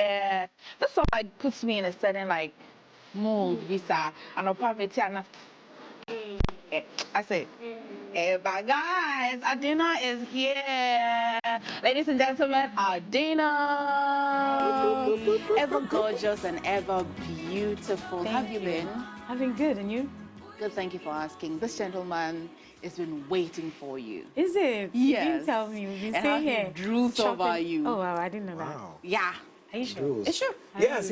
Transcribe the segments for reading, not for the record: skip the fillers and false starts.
This song like puts me in a certain like mood, visa, and I'll probably tell I say, hey, bye guys, Adina is here. Ladies and gentlemen, Adina. Ever gorgeous and ever beautiful. How have you been? I've been good, and you? Good, thank you for asking. This gentleman has been waiting for you. Is it? Yes. You didn't tell me. We've been staying here. He drools over you. Oh, wow, I didn't know that. Yeah. Are you sure? It's true. Yes.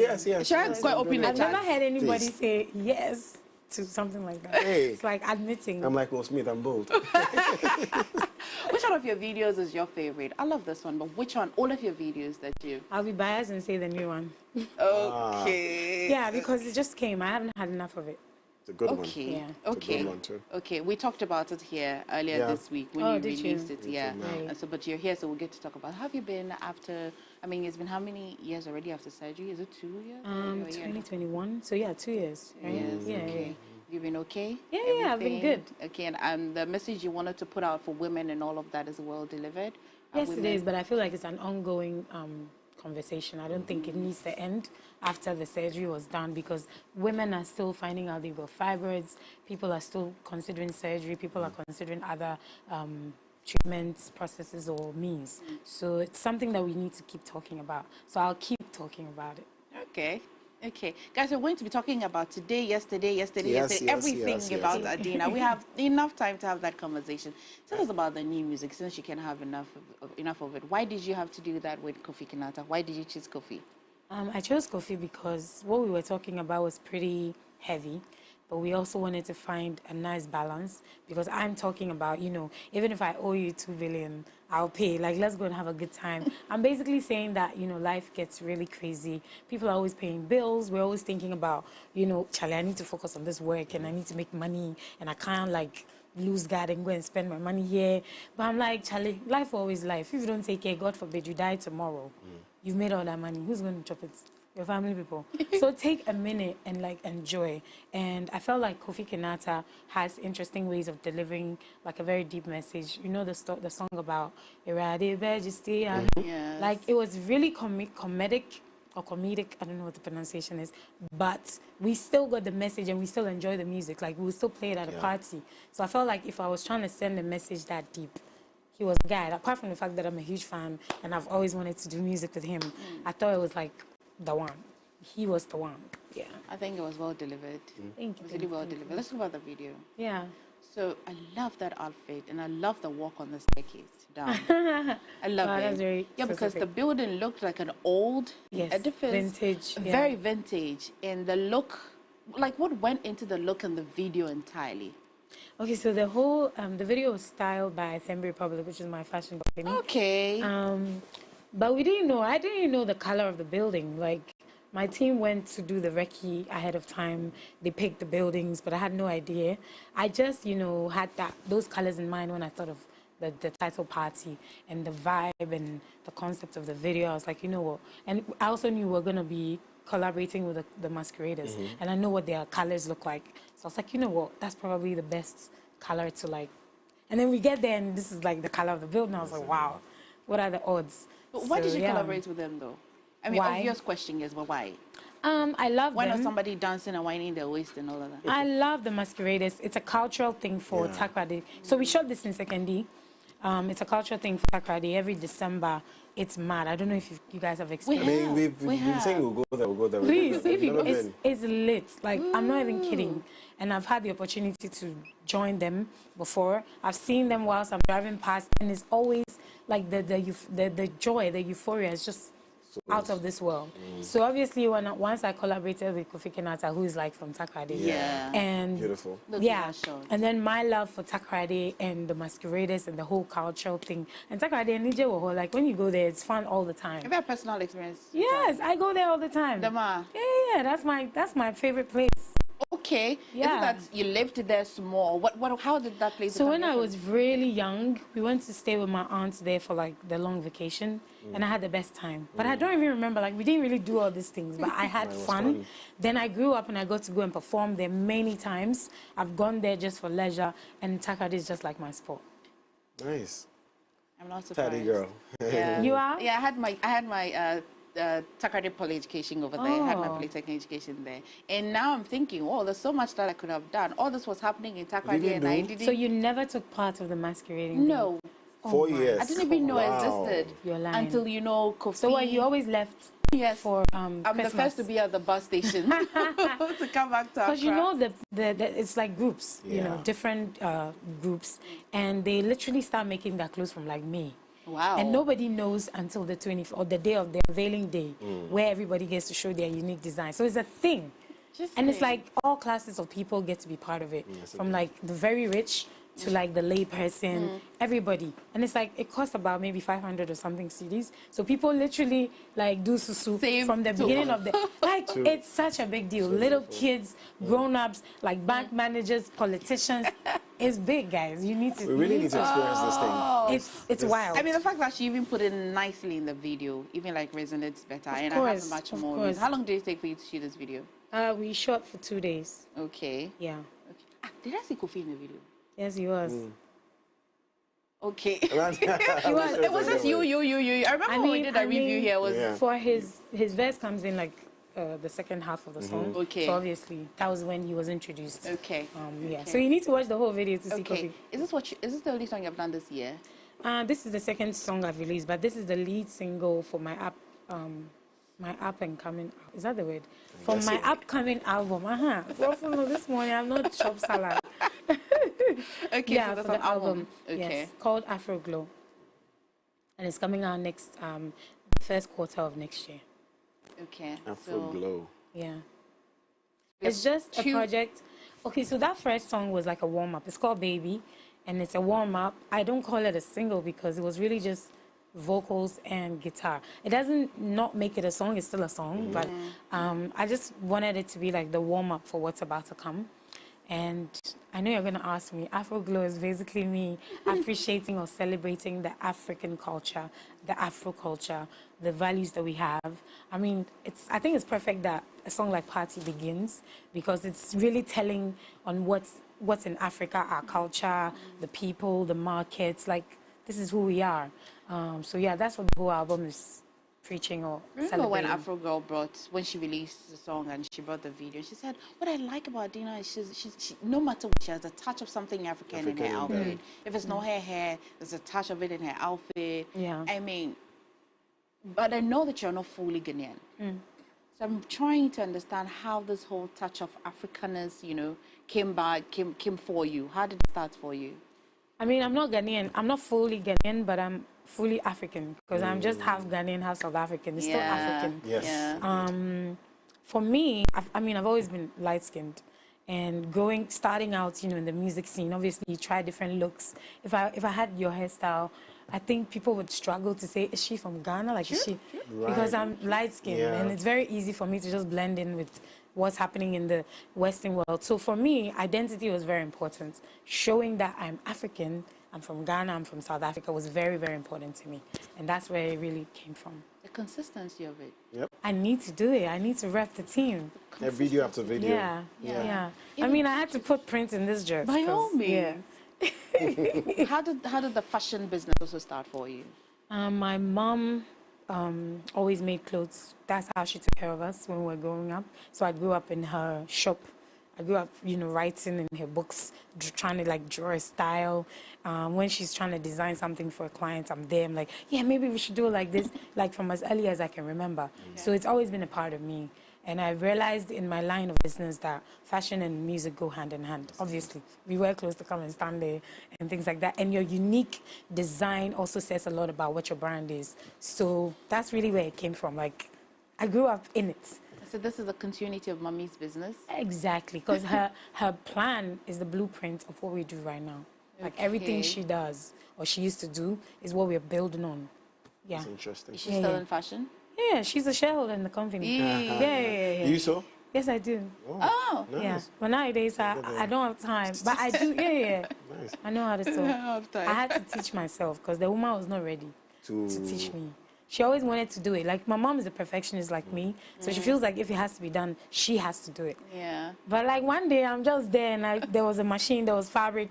Should I go open the I've chat? never heard anybody say yes to something like that. Hey. It's like admitting. I'm like Will Smith, I'm bold. Which one of your videos is your favorite? I love this one, but which one? All of your videos that you... I'll be biased and say the new one. Okay. Yeah, because it just came. I haven't had enough of it. It's a good one. Okay. Yeah. It's a Okay. good one too. Okay. We talked about it here earlier this week when you released it. Yeah. And so, but you're here, so we'll get to talk about. How have you been after? I mean, it's been how many years already after surgery? Is it 2 years? 2021. So yeah, 2 years. Right? Yes. Yeah, Okay. yeah. You've been okay? Yeah, I've been good. Okay, and the message you wanted to put out for women and all of that is well delivered? Yes, it is, but I feel like it's an ongoing conversation. I don't think it needs to end after the surgery was done, because women are still finding out they've got fibroids. People are still considering surgery. People are considering other treatments, processes, or means. So it's something that we need to keep talking about. So I'll keep talking about it. Okay. Okay. Guys, we're going to be talking about today, yesterday, everything about Adina. We have enough time to have that conversation. Tell us about the new music, since you can have enough of it. Why did you have to do that with Kofi Kinata? Why did you choose Kofi? I chose Kofi because what we were talking about was pretty heavy, but we also wanted to find a nice balance, because I'm talking about, you know, even if I owe you 2 billion, I'll pay. Like, let's go and have a good time. I'm basically saying that, you know, life gets really crazy. People are always paying bills. We're always thinking about, you know, Charlie, I need to focus on this work and I need to make money and I can't, like, lose God and go and spend my money here. But I'm like, Charlie, life always life. If you don't take care, God forbid, you die tomorrow. You've made all that money. Who's going to chop it? Your family people. So take a minute and like enjoy. And I felt like Kofi Kinata has interesting ways of delivering like a very deep message. You know the song about Irade Majesty. Yes. Like it was really comedic. I don't know what the pronunciation is, but we still got the message and we still enjoy the music. Like we would still play it at a party. So I felt like if I was trying to send a message that deep, he was the guy. Apart from the fact that I'm a huge fan and I've always wanted to do music with him, I thought it was like the one. He was the one. Yeah. I think it was well delivered. Thank you. It was really well delivered. Let's talk about the video. Yeah. So I love that outfit and I love the walk on the staircase down. I love it. That's very because specific. the building looked like an old edifice. Vintage. Yeah. Very vintage. And the look, like what went into the look in the video entirely? Okay, so the whole, the video was styled by Thembi Republic, which is my fashion company. Okay. But we didn't know, I didn't even know the color of the building. Like, my team went to do the recce ahead of time. They picked the buildings, but I had no idea. I just, you know, had those colors in mind when I thought of the title party and the vibe and the concept of the video. I was like, you know what? And I also knew we were going to be collaborating with the masqueraders. And I know what their colors look like. So I was like, you know what? That's probably the best color to like. And then we get there and this is like the color of the building. I was like, wow, what are the odds? But why did you collaborate with them though? I mean, obvious question is, but why? I love why them. not somebody dancing and whining their waist and all of that? I love the masqueraders. It's a cultural thing for Takrady. So we shot this in Sekondi. It's a cultural thing for Takrady. Every December, it's mad. I don't know if you guys have experienced. I mean, we've been saying we'll go there. Please, it's lit. Like, I'm not even kidding. And I've had the opportunity to join them before. I've seen them whilst I'm driving past, and it's always like the joy, the euphoria is just out of this world. So obviously, once I collaborated with Kofi Kinata, who is like from Takrady, and beautiful, and then my love for Takrady and the masqueraders and the whole cultural thing, and Takrady and Nijewoho, like when you go there, it's fun all the time. Have you had personal experience? Yes, I go there all the time. Dama. Yeah, that's my favorite place. Okay. Yeah. Is that you lived there small? How did that place? So when I was really young, we went to stay with my aunt there for like the long vacation, and I had the best time. But I don't even remember, like we didn't really do all these things, but I had fun. Then I grew up and I got to go and perform there many times. I've gone there just for leisure, and Takrady is just like my sport. Nice. I'm not surprised. Tatty girl. Yeah. You are? Yeah, I had my Takoradi Poly Education over there. I had my polytechnic education there. And now I'm thinking, oh, there's so much that I could have done. All this was happening in Takoradi and I didn't. So you never took part of the masquerading? No. 4 years. I didn't even know it existed. You're lying. Until, Kofi. So what, you always left for I'm Christmas? the first to be at the bus station to come back to Accra. Because it's like groups, different groups, and they literally start making their clothes from like May. Wow. And nobody knows until the 20th or the day of the unveiling day where everybody gets to show their unique design. So it's a thing. And it's like all classes of people get to be part of it. Yes, from like the very rich to like the lay person, everybody. And it's like, it costs about maybe 500 or something CDs. So people literally like do susu from the beginning of the, like it's such a big deal. Little kids, grown-ups, like bank managers, politicians. It's big, guys. You need to. We really need to experience this thing. It's wild. I mean, the fact that she even put it nicely in the video, even like resonates better. And I have much more. Course. How long did it take for you to shoot this video? We shot for 2 days. Okay. Yeah. Okay. Did I see Kofi in the video? Yes, he was. Okay. It was just you. I remember when we did a review here. Was for his verse comes in like the second half of the song. Okay. So obviously that was when he was introduced. Okay. Yeah. So you need to watch the whole video to see Kofi. Is this the only song you've done this year? This is the second song I've released, but this is the lead single for my up and coming. Is that the word? For my upcoming album. Well, this morning I've not chopped salad. Okay, yeah, so that's for the an album. Okay. Yes, called Afroglow, and it's coming out next first quarter of next year. Okay. Afroglow. Yeah. It's just a project. Okay, so that first song was like a warm up. It's called Baby, and it's a warm up. I don't call it a single because it was really just vocals and guitar. It doesn't not make it a song. It's still a song, but I just wanted it to be like the warm up for what's about to come. And I know you're going to ask me, Afroglow is basically me appreciating or celebrating the African culture, the Afro culture, the values that we have. I mean, I think it's perfect that a song like Party begins because it's really telling on what's in Africa, our culture, the people, the markets, like this is who we are. So yeah, that's what the whole album is preaching or Remember when celebrating. Afrogirl when she released the song and she brought the video, she said, what I like about Adina is she no matter what, she has a touch of something African in her outfit. If it's not her hair, there's a touch of it in her outfit. Yeah. I mean, but I know that you're not fully Ghanaian. So I'm trying to understand how this whole touch of Africanness, came for you. How did it start for you? I mean, I'm not Ghanaian. I'm not fully Ghanaian, but I'm fully African because I'm just half Ghanaian, half South African. It's still African. Yes. Yeah. For me, I've always been light-skinned. And starting out, in the music scene, obviously you try different looks. If I had your hairstyle, I think people would struggle to say, is she from Ghana? Like, is she? Right. Because I'm light-skinned, and it's very easy for me to just blend in with what's happening in the Western world. So for me, identity was very important. Showing that I'm African, I'm from Ghana, I'm from South Africa was very, very important to me. And that's where it really came from. The consistency of it. Yep. I need to do it. I need to rep the team. Video after video. Yeah. I mean, I had to put print in this dress. By all means. Yeah. How did the fashion business also start for you? My mom always made clothes. That's how she took care of us when we were growing up. So I grew up in her shop. I grew up, writing in her books, trying to draw a style. When she's trying to design something for a client, I'm there. I'm like, yeah, maybe we should do it like this, like from as early as I can remember. Okay. So it's always been a part of me. And I realized in my line of business that fashion and music go hand in hand. Obviously, we wear clothes to come and stand there and things like that. And your unique design also says a lot about what your brand is. So that's really where it came from. I grew up in it. So this is a continuity of Mommy's business? Exactly, because her plan is the blueprint of what we do right now. Everything she does or she used to do is what we're building on. Yeah. That's interesting. Is she still in fashion? Yeah, she's a shareholdder in the company. Yeah. You so? Yes, I do. Oh. Nice. Yeah. But nowadays, I don't have time. But I do, yeah. Nice. I know how to sew. I had to teach myself because the woman was not ready to teach me. She always wanted to do it. My mom is a perfectionist like me, so she feels like if it has to be done, she has to do it. Yeah. But one day I'm just there and there was a machine, there was fabric.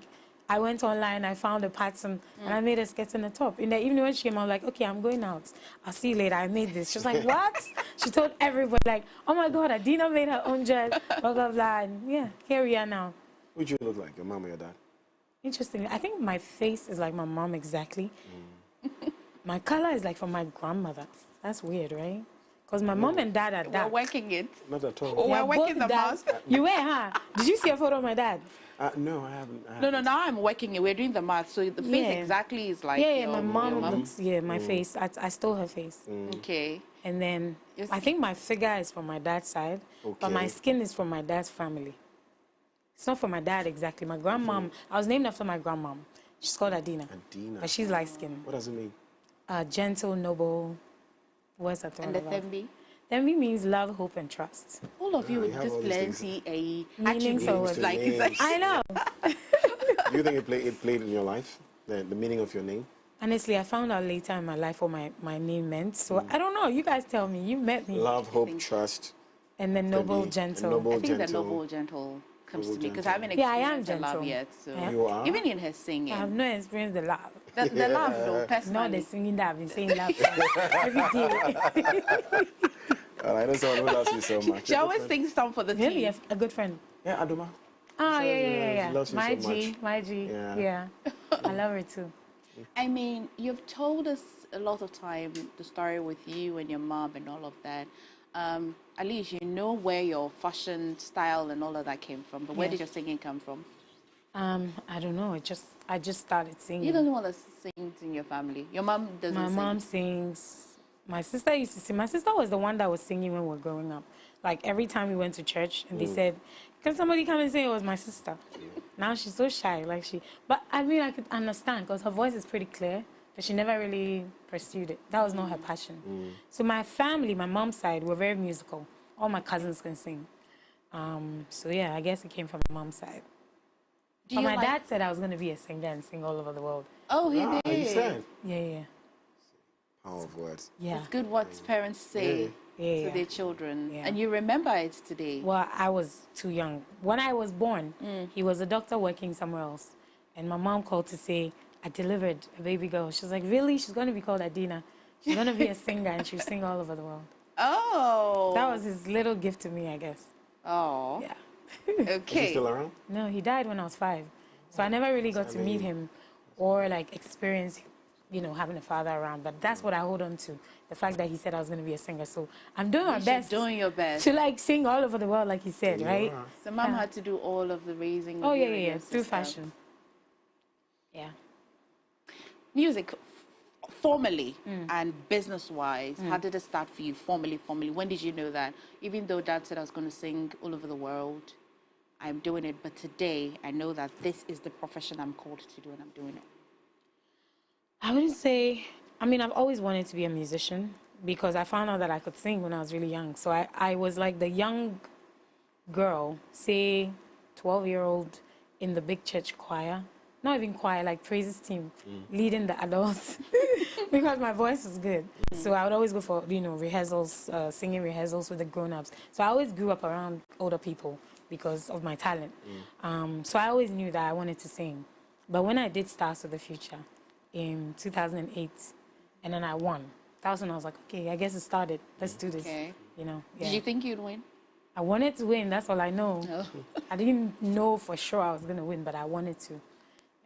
I went online, I found a pattern, and I made a skirt and a top. In the evening when she came, I was like, okay, I'm going out. I'll see you later. I made this. She was like, what? She told everybody, like, oh my God, Adina made her own dress, blah, blah, blah. And yeah, here we are now. Who'd you look like, your mom or your dad? Interesting. I think my face is like my mom exactly. My color is like from my grandmother. That's weird, right? Because my mom and dad are dark. We're working it. Not at all. Oh, we're working the mask. You were, huh? Did you see a photo of my dad? No, I haven't. No, now I'm working it. We're doing the math. So the face exactly is like Yeah, my mom looks, my face. I stole her face. Okay. And then I think my figure is from my dad's side, but my skin is from my dad's family. It's not from my dad exactly. My grandmom, I was named after my grandmom. She's called Adina. Adina. But she's light skinned. What does it mean? Gentle, noble. What's that? And the Thembi? Thembi means love, hope, and trust. All of you with have just all these plenty meanings attributes. Like, names. I know. Do you think it played in your life? The meaning of your name? Honestly, I found out later in my life what my name meant. So I don't know. You guys tell me. You met me. Love, hope, trust. And then noble, Thembi. gentle. Noble, I think the gentle. noble, gentle comes Noble, to me because gentle. I haven't Yeah, I am experienced the love gentle. yet. So Yeah. You are? even in her singing, I have no experience the love. the love though, Not personally. the singing that I've been saying love every day. I know someone who loves you so much. She always sings some for the Really, team. a good friend. Yeah, Adoma. Oh, So, yeah. she loves you My so G, much. my G. Yeah. Yeah. I love her too. I mean, you've told us a lot of time the story with you and your mom and all of that. At least you know where your fashion style and all of that came from. But where Yeah. did your singing come from? I don't know. I just started singing. You don't know what that sings in your family. Your mom doesn't My sing. mom sings. My sister used to sing. My sister was the one that was singing when we were growing up. Like every time we went to church and they said, "Can somebody come and sing?" It was my sister. Now she's so shy. But I mean, I could understand because her voice is pretty clear, but she never really pursued it. That was not her passion. So my family, my mom's side, were very musical. All my cousins can sing. So yeah, I guess it came from my mom's side. But my dad said I was going to be a singer and sing all over the world. Oh, he Ah, did. you said. Yeah. Power of words. Yeah. It's good what parents say Yeah. to their children. Yeah. And you remember it today. Well, I was too young. When I was born, he was a doctor working somewhere else. And my mom called to say, I delivered a baby girl. She was like, really? She's going to be called Adina. She's going to be a singer and she'll sing all over the world. Oh. That was his little gift to me, I guess. Oh. Yeah. Is he Okay. still around? No, he died when I was 5. So I never really got to meet him or like experience, having a father around. But that's what I hold on to. The fact that he said I was going to be a singer. So I'm doing my best Doing your best. to like sing all over the world, like he said, right? are. So mom had to do all of the raising. Oh, of you and yeah. your Through sister. fashion. Yeah. Music, formally and business-wise, how did it start for you formally? When did you know that? Even though Dad said I was going to sing all over the world, I'm doing it. But today, I know that this is the profession I'm called to do, and I'm doing it. I wouldn't say, I've always wanted to be a musician because I found out that I could sing when I was really young. So I was like the young girl, say 12-year-old in the big church choir. Not even choir, like praises team, leading the adults because my voice was good. So I would always go for, rehearsals, singing rehearsals with the grown-ups. So I always grew up around older people because of my talent. So I always knew that I wanted to sing. But when I did Stars of the Future in 2008, and then I won, that was when I was like, okay, I guess it started. Let's do this. Okay. Yeah. Did you think you'd win? I wanted to win, that's all I know. Oh. I didn't know for sure I was going to win, but I wanted to.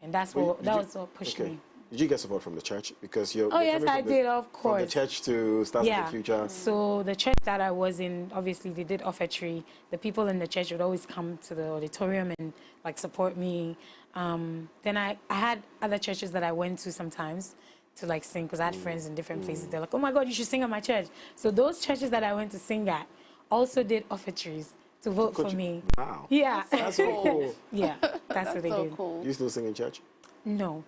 And that was what pushed me. Did you get support from the church? Because you're Yes, I did, of From course. the church to Stars of the Future. So the church that I was in, obviously they did offertory. The people in the church would always come to the auditorium and like support me. Then I had other churches that I went to sometimes to like sing because I had friends in different places. They're like, oh my God, you should sing at my church. So those churches that I went to sing at also did offertories to vote for me. Wow. Yeah. That's so cool. Yeah, that's what they So did. cool. Do you still sing in church? No.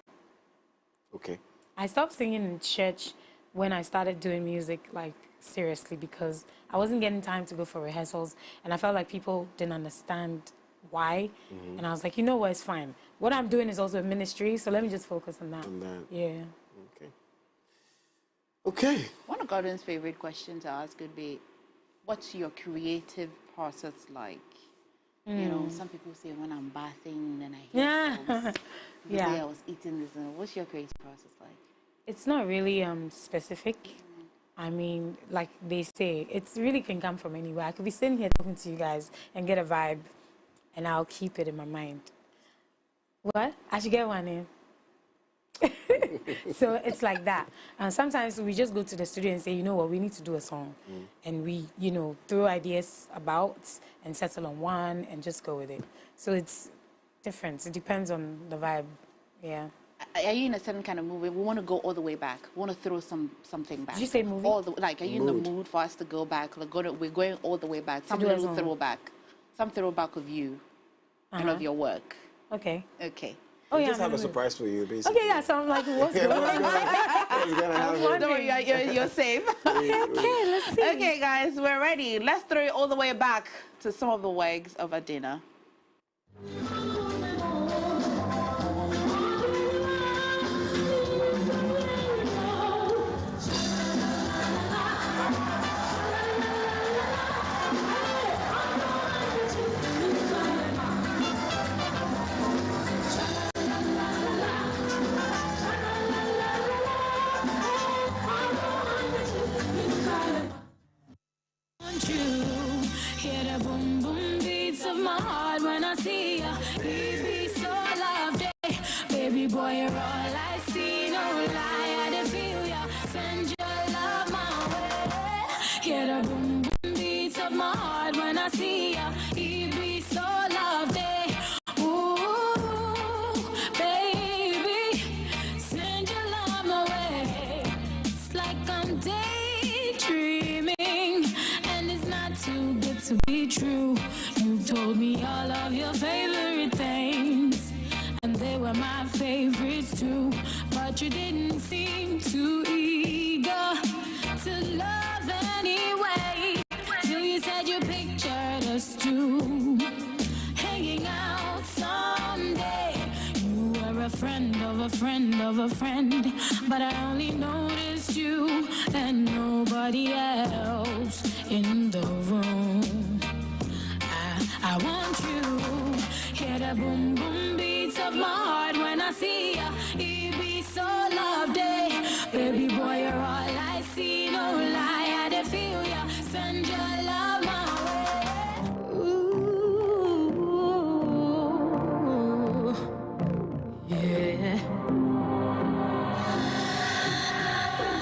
Okay. I stopped singing in church when I started doing music, like, seriously, because I wasn't getting time to go for rehearsals, and I felt like people didn't understand why, and I was like, you know what, it's fine. What I'm doing is also a ministry, so let me just focus on that. Yeah. Okay. Okay. One of Gordon's favorite questions to ask would be, what's your creative process like? You know, some people say when I'm bathing, then I hear songs. The day I was eating this. What's your creative process like? It's not really specific. I mean, like they say, it really can come from anywhere. I could be sitting here talking to you guys and get a vibe, and I'll keep it in my mind. What? I should get one in. So it's like that. And sometimes we just go to the studio and say, you know what, we need to do a song. And we, you know, throw ideas about and settle on one and just go with it. So it's different. It depends on the vibe. Yeah. Are you in a certain kind of movie? We want to go all the way back. We want to throw something back. Did you say movie? Like, are you in the mood for us to go back? Like, we're going all the way back. Some little throwback. Some throwback of you and of your work. Okay. Okay. Oh, yeah, just have a surprise for you, basically. Okay, yeah, sounds like what's going on? Don't worry, you're safe. Okay, let's see. Okay, guys, we're ready. Let's throw it all the way back to some of the works of Adina. True, you told me all of your favorite things, and they were my favorites too. But you didn't seem too eager to love anyway. Till you said you pictured us two hanging out someday. You were a friend of a friend of a friend, but I only noticed you and nobody else in the room. I want you, hear the boom boom beats of my heart when I see ya. It be so lovely, baby boy, you're all I see. No lie, I dey feel ya. Send your love my way. Ooh, yeah.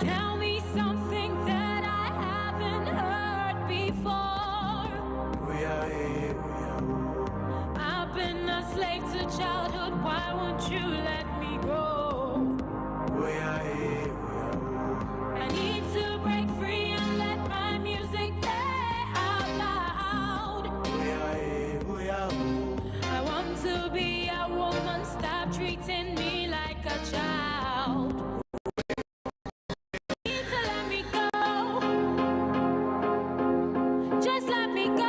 Tell me something that I haven't heard before. We are here. Been a slave to childhood, why won't you let me go? I need to break free and let my music play out loud. I want to be a woman, stop treating me like a child. You need to let me go. Just let me go.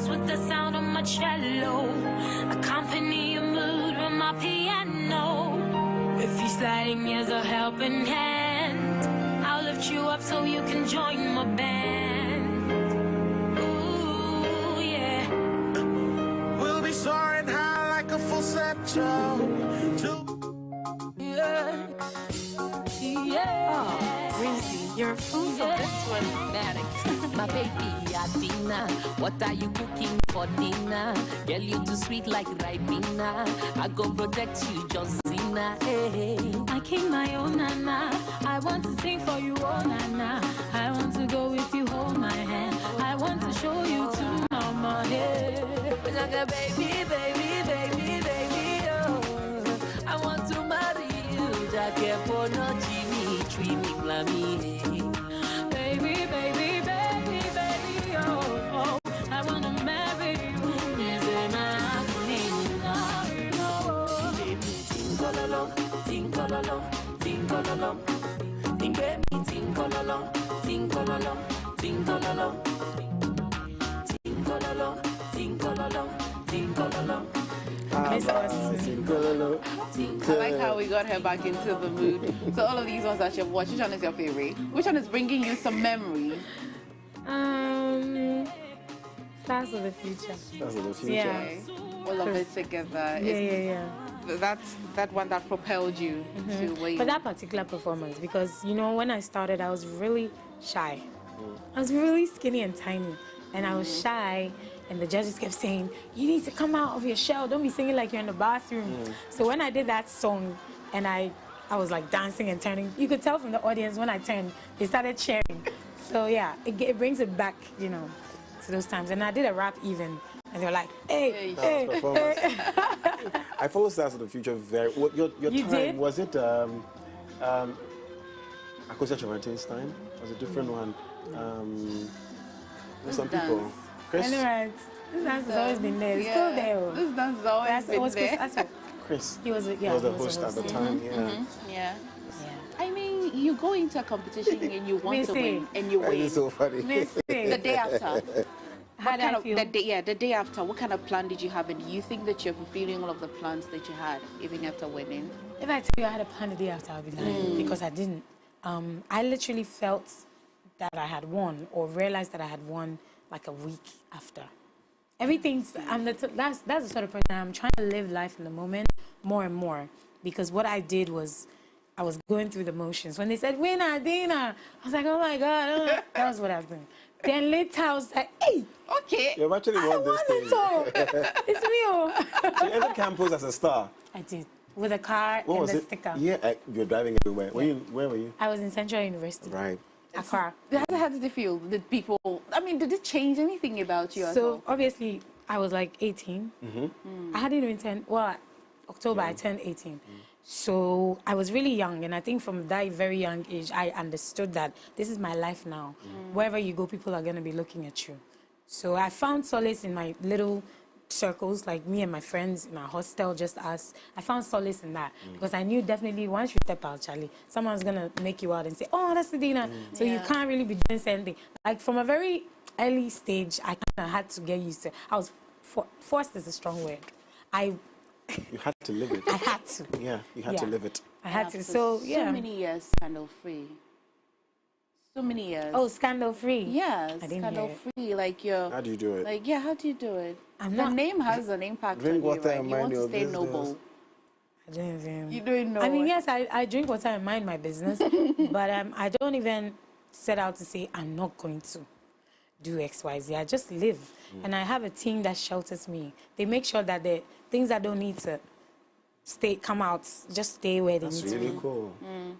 With the sound of my cello, accompany your mood with my piano. If you're sliding as a helping hand, I'll lift you up so you can join my band. Ooh, yeah. We'll be soaring high like a falsetto. Yeah. Yeah. Oh, Rizzy, you're full of this one, Maddox. My baby Adina, what are you cooking for dinner? Girl, you too sweet like Ribena. I go protect you, John Cena. Hey. I king my own nana. I want to sing for you, oh nana. I want to go with you, hold my hand. I want to show you to mama. Hey. Like a baby, baby, baby, baby. for no Jimmy, treat me glammy. Baby, baby, baby, baby, oh, oh, I wanna marry you. Tinkololo, tinkololo, tinkololo, tinkololo, tinkololo, tinkololo, tinkololo, tinkololo, tinkololo. I like how we got her back into the mood. So all of these ones that you've watched, which one is your favorite? Which one is bringing you some memories? Stars of the Future. Stars of the Future. Yeah. All of it together. Yeah. That's that one that propelled you to where you... But that particular performance, because, you know, when I started, I was really shy. I was really skinny and tiny. And I was shy, and the judges kept saying, you need to come out of your shell. Don't be singing like you're in the bathroom. So when I did that song, and I was like dancing and turning, you could tell from the audience when I turned, they started cheering. So yeah, it brings it back, you know, to those times. And I did a rap even, and they were like, hey. I follow Stars of the Future very. Your You time did? was it? Akosia Chamartin's time was a different one. Some people. Chris. Anyway, this dance has always been there. It's still there. This dance has always been there. Chris. He was the host at the time. Yeah. I mean, you go into a competition and you want to win, and you win. It's so funny. The day after. How did I feel? The day after, what kind of plan did you have? And do you think that you're fulfilling all of the plans that you had, even after winning? If I tell you I had a plan the day after, I'll be lying, because I didn't. I literally felt that I had won, or realized that I had won like a week after. Everything's, that's the sort of person I'm trying to live life in the moment more and more, because what I did was, I was going through the motions. When they said, win Adina, I was like, oh my God, that was what I was doing. Then later I was like, hey, okay. You've actually won this thing. It's me. So you entered campus as a star. I did. With a car and a sticker. Yeah, you're driving everywhere. Where were you? I was in Central University. Right. Accra. How did it feel? Did people, I mean, did it change anything about you at all? So obviously, I was like 18. I hadn't even turned, October I turned 18. So I was really young, and I think from that very young age, I understood that this is my life now. Wherever you go, people are going to be looking at you. So I found solace in my little circles, like me and my friends in our hostel, just us. I found solace in that, because I knew definitely once you step out, Charlie, someone's going to make you out and say, oh, that's Adina. So you can't really be doing something. Like from a very early stage, I kind of had to get used to it. I was forced is a strong word. You had to live it. I had to. Yeah, you had to live it. I had to. So yeah. So many years scandal-free. So many years. Oh, scandal-free? Yes, scandal-free. Like you're... How do you do it? Like, yeah, how do you do it? The name has an impact on you, right? You want to stay noble. I don't even... You don't know. I mean, yes, I drink water and mind my business, but I don't even set out to say I'm not going to do X, Y, Z. I just live. And I have a team that shelters me. They make sure that the things that don't need to come out, just stay where they need to be. That's really cool.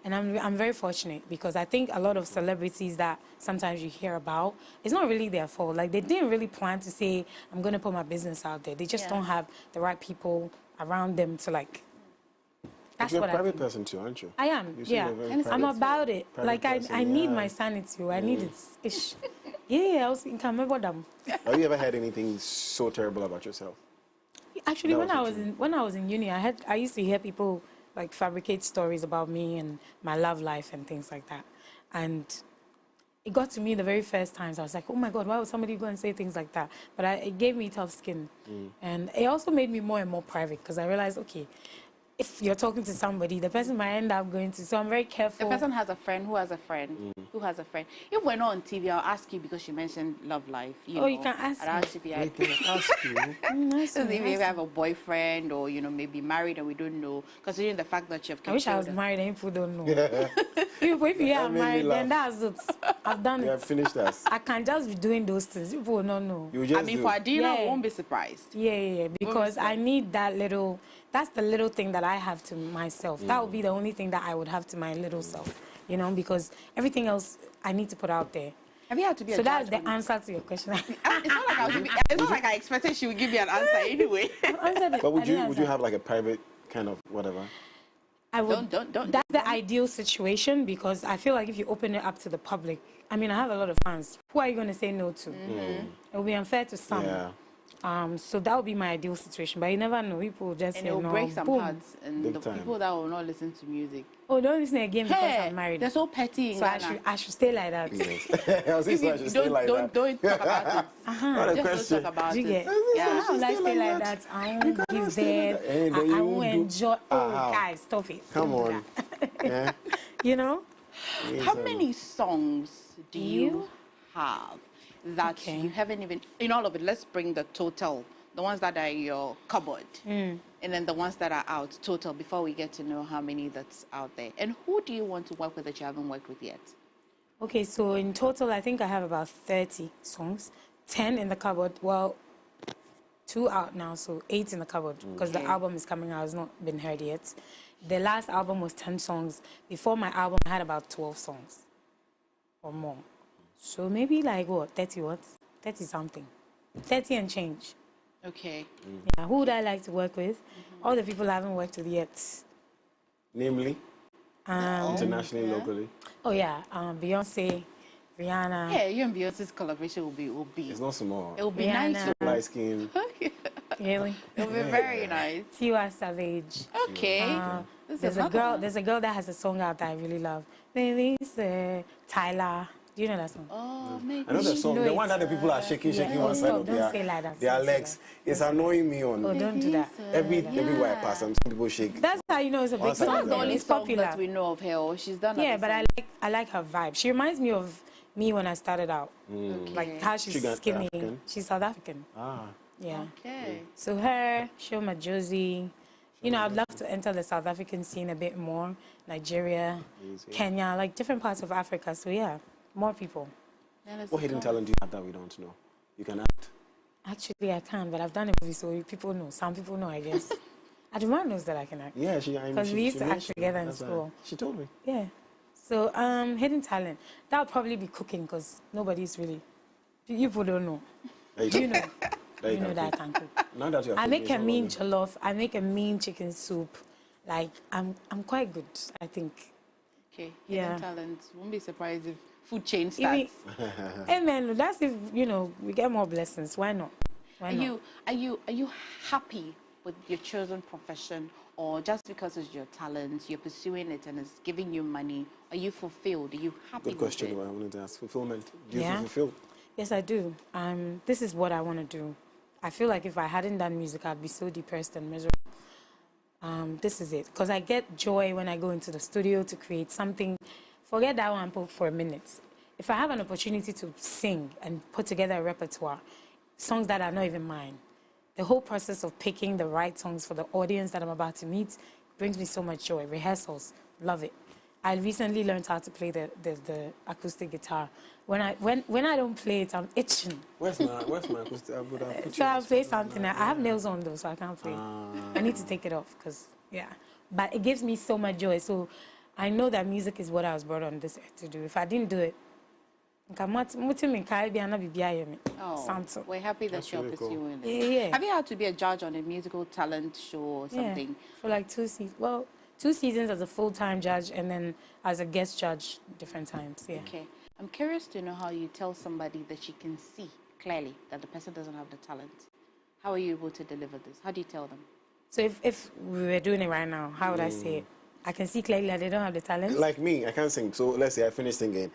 And I'm very fortunate, because I think a lot of celebrities that sometimes you hear about, it's not really their fault. Like, they didn't really plan to say, I'm going to put my business out there. They just don't have the right people around them to, like... That's you're what a private person too, aren't you? I am, yeah. I'm about it. Like, I need my sanity. I need it. Ish. Yeah, I was thinking, Have you ever heard anything so terrible about yourself? Actually, when I was in uni, I used to hear people like fabricate stories about me and my love life and things like that. And it got to me the very first times. I was like, oh my God, why would somebody go and say things like that? But it gave me tough skin. And it also made me more and more private, because I realized, okay, if you're talking to somebody, the person might end up going to. So I'm very careful. The person has a friend who has a friend who has a friend. If we're not on TV, I'll ask you, because you mentioned love life. You know, you can ask me. I'll ask if you have, Nice if you have a boyfriend, or, you know, maybe married and we don't know, considering the fact that you've kept I wish I was married and people don't know. If you are married, then that's it. I've done it. You have finished us. I can just be doing those things. People will not know. I mean, for Adina, I won't be surprised. Yeah. Because I need that little... That's the little thing that I have to myself. That would be the only thing that I would have to my little self, you know, because everything else I need to put out there. Have you had to be a So judge? that's the answer to your question. It's not like I expected she would give me an answer anyway. But would you have like a private kind of whatever? I would. Don't. That's the ideal situation because I feel like if you open it up to the public, I mean, I have a lot of fans. Who are you going to say no to? It will be unfair to some. Yeah. So that would be my ideal situation. But you never know. People will just And say it will no. break some boom. hearts. And Big the time. people that will not listen to music. Oh, don't listen again because I'm married. They're so petty in So Ghana. I should stay like that. Yes. I was saying, so I should stay like that. Don't talk about it. What a Just question. don't talk about Do you it. get? Yeah. How will I stay like that? I won't give them. I won't enjoy. Oh, guys, stop it. Come Don't do on. Yeah. that. You know? How many songs do you have that Okay. you haven't even, in all of it, let's bring the total, the ones that are in your cupboard, and then the ones that are out, total, before we get to know how many that's out there. And who do you want to work with that you haven't worked with yet? Okay, so in total, I think I have about 30 songs, 10 in the cupboard. Well, 2 out now, so 8 in the cupboard because the album is coming out. It's not been heard yet. The last album was 10 songs. Before my album, I had about 12 songs or more. So maybe like what, 30 what? 30 something. 30 and change. Okay. Yeah, who would I like to work with? All the people I haven't worked with yet. Namely, internationally, locally. Oh yeah, Beyonce, Rihanna. Yeah, you and Beyonce's collaboration will be. It's not small. It will be Rihanna. nice. Light skin. Really? It will be very nice. Tiwa Savage. Okay. There's a girl that has a song out that I really love. Maybe it's Tyler. Do you know that song? Oh, maybe. I know the song. know The it. one that the people are shaking one side of don't say like that. their Don't say legs. It's annoying me on Oh, don't do that. everywhere I pass. Some people shake. That's how you know it's a big One side song. of The only It's song popular. that we know of her, or she's done. Yeah, other but songs. I like her vibe. She reminds me of me when I started out. Like how she's She got skinny. African? She's South African. Ah. Yeah. Okay. So her, Shoma Josie. You know, I'd love to enter the South African scene a bit more. Nigeria, Kenya, like different parts of Africa. So yeah, more people. What hidden talent do you have that we don't know? You can act. Actually, I can, but I've done a movie, so people know. Some people know, I guess. Adina knows that I can act. Yeah, Because we used to act mentioned together in that's why school. She told me. Yeah. So, hidden talent. That would probably be cooking, because nobody's really... People don't know. Do you know? You know that I can cook. Now that you're I make a cooking, mean it's jollof. I make a mean chicken soup. Like, I'm quite good, I think. Okay. Yeah. Hidden talent. Won't be surprised if food chain Even, starts. hey man, that's if, you know, we get more blessings. Why not? Why not? Are you happy with your chosen profession, or just because it's your talent, you're pursuing it and it's giving you money? Are you fulfilled? Are you happy? Good question. With What I wanted to ask. Fulfillment. Do you Yeah. feel fulfilled? Yes, I do. This is what I want to do. I feel like if I hadn't done music, I'd be so depressed and miserable. This is it. Because I get joy when I go into the studio to create something. Forget that one for a minute. If I have an opportunity to sing and put together a repertoire, songs that are not even mine, the whole process of picking the right songs for the audience that I'm about to meet brings me so much joy. Rehearsals, love it. I recently learned how to play the acoustic guitar. When I don't play it, I'm itching. Where's my acoustic? So I'll play something. I have nails on though, so I can't play. I need to take it off because, yeah. But it gives me so much joy. So I know that music is what I was brought on this earth to do. If I didn't do it, Oh, we're happy that That's you're really cool. pursuing it. Yeah. Have you had to be a judge on a musical talent show or something? Yeah, for like 2 seasons. Well, 2 seasons as a full-time judge and then as a guest judge different times. Yeah. Okay. I'm curious to know how you tell somebody that you can see clearly that the person doesn't have the talent. How are you able to deliver this? How do you tell them? So if we were doing it right now, how would I say it? I can see clearly that they don't have the talent. Like me, I can't sing. So let's say I finish singing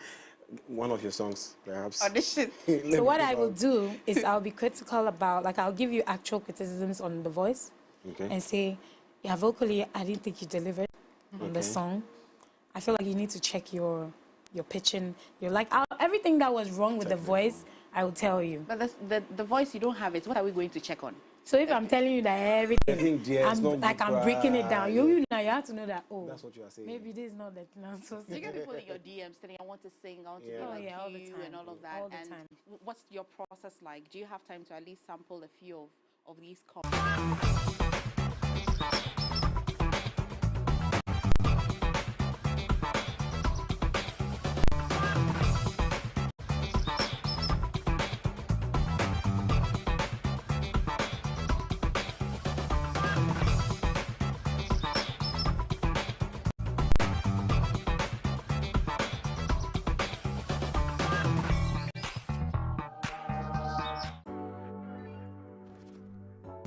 one of your songs, perhaps. Audition. So what I will do is I'll be critical about, like I'll give you actual criticisms on the voice and say, yeah, vocally, I didn't think you delivered on the song. I feel like you need to check your pitching. Everything that was wrong with the voice, I will tell you. But the voice, you don't have it. What are we going to check on? So if I'm telling you that everything, I'm breaking it down. You have to know that, That's what you are saying. maybe this is not the thing I'm supposed to You get do. people in your DMs saying, I want to sing, I want to be like all the you, time. and all of that. All the and time. What's your process like? Do you have time to at least sample a few of these calls?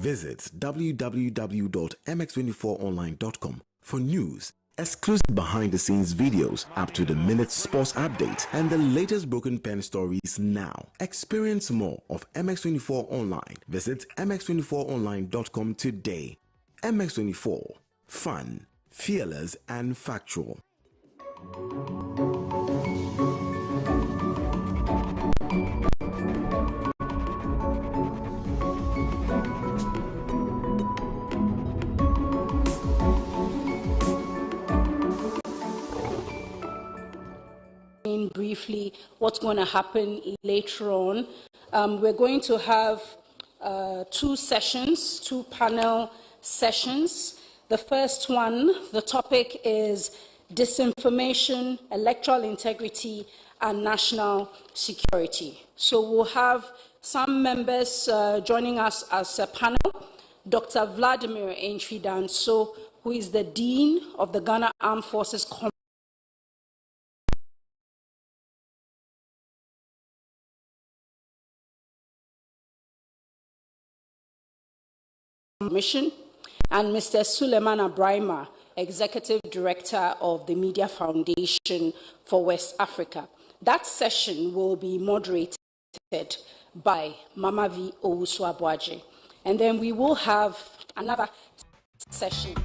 Visit www.mx24online.com for news, exclusive behind-the-scenes videos, up-to-the-minute sports updates, and the latest broken pen stories now. Experience more of MX24 Online. Visit mx24online.com today. MX24. Fun, fearless, and factual. Briefly what's going to happen later on. We're going to have two panel sessions. The first one, the topic is disinformation, electoral integrity, and national security. So we'll have some members joining us as a panel. Dr. Vladimir Enchidanso, who is the Dean of the Ghana Armed Forces Commission, and Mr. Suleiman Abraima, Executive Director of the Media Foundation for West Africa. That session will be moderated by Mama V. Owusu-Abuaji. And then we will have another session